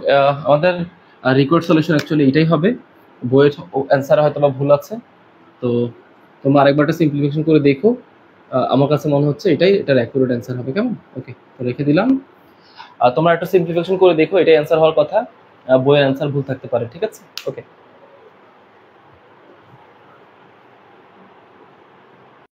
আমাদের রিকোয়ার্ড সলিউশন অ্যাকচুয়ালি এটাই হবে, বইয়ের অ্যান্সার হয়তো বা ভুল আছে, তো তোমরা আরেকবারটা সিম্পলিফিকেশন করে দেখো, আমার কাছে মনে হচ্ছে এটাই এটার অ্যাকুরেট অ্যান্সার হবে। কেমন, ওকে তো রেখে দিলাম। তোমরা একটা সিম্পলিফিকেশন করে দেখো, এটাই অ্যান্সার হওয়ার কথা। বইয়ের অ্যান্সার ভুল থাকতে পারে, ঠিক আছে? ওকে।